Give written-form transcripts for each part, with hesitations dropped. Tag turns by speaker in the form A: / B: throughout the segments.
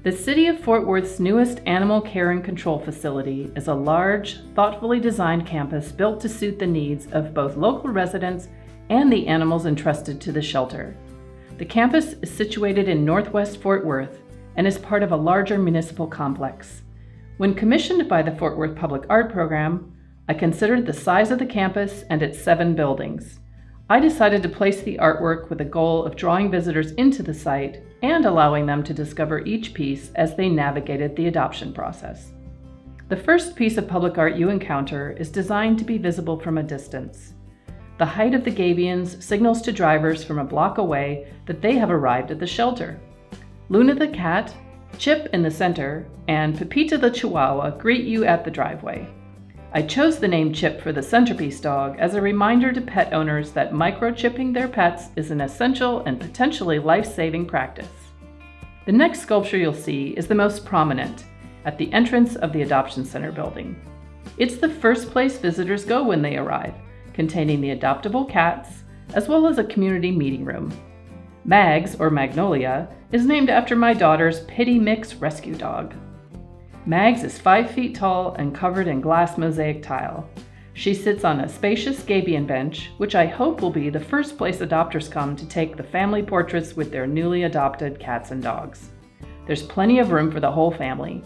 A: The City of Fort Worth's newest animal care and control facility is a large, thoughtfully designed campus built to suit the needs of both local residents and the animals entrusted to the shelter. The campus is situated in Northwest Fort Worth and is part of a larger municipal complex. When commissioned by the Fort Worth Public Art Program, I considered the size of the campus and its 7 buildings. I decided to place the artwork with the goal of drawing visitors into the site and allowing them to discover each piece as they navigated the adoption process. The first piece of public art you encounter is designed to be visible from a distance. The height of the gabions signals to drivers from a block away that they have arrived at the shelter. Luna the cat, Chip in the center, and Pepita the Chihuahua greet you at the driveway. I chose the name Chip for the centerpiece dog as a reminder to pet owners that microchipping their pets is an essential and potentially life-saving practice. The next sculpture you'll see is the most prominent, at the entrance of the Adoption Center building. It's the first place visitors go when they arrive, containing the adoptable cats, as well as a community meeting room. Mags, or Magnolia, is named after my daughter's Pitty Mix rescue dog. Mags is 5 feet tall and covered in glass mosaic tile. She sits on a spacious gabion bench, which I hope will be the first place adopters come to take the family portraits with their newly adopted cats and dogs. There's plenty of room for the whole family.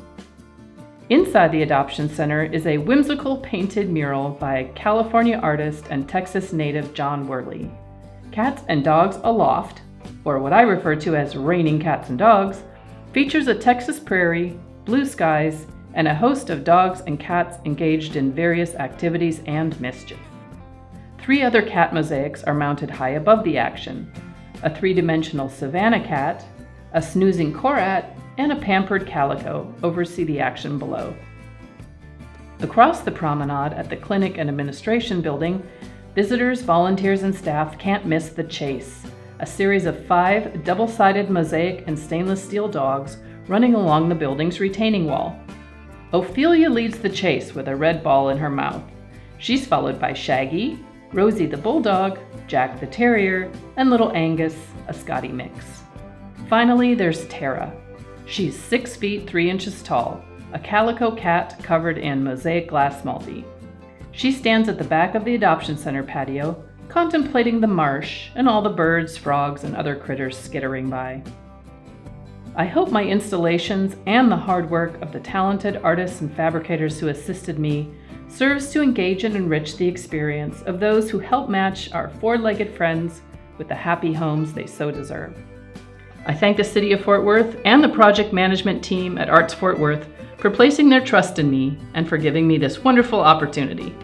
A: Inside the Adoption Center is a whimsical painted mural by California artist and Texas native John Worley. Cats and Dogs Aloft, or what I refer to as Raining Cats and Dogs, features a Texas prairie, blue skies, and a host of dogs and cats engaged in various activities and mischief. 3 other cat mosaics are mounted high above the action: a 3-dimensional Savannah cat, a snoozing Korat, and a pampered calico oversee the action below. Across the promenade at the Clinic and Administration Building, visitors, volunteers, and staff can't miss the Chase, a series of 5 double-sided mosaic and stainless steel dogs running along the building's retaining wall. Ophelia leads the chase with a red ball in her mouth. She's followed by Shaggy, Rosie the bulldog, Jack the terrier, and little Angus, a Scotty mix. Finally, there's Tara. She's 6 feet 3 inches tall, a calico cat covered in mosaic glass multi. She stands at the back of the Adoption Center patio, contemplating the marsh and all the birds, frogs, and other critters skittering by. I hope my installations and the hard work of the talented artists and fabricators who assisted me serves to engage and enrich the experience of those who help match our 4-legged friends with the happy homes they so deserve. I thank the City of Fort Worth and the project management team at Arts Fort Worth for placing their trust in me and for giving me this wonderful opportunity.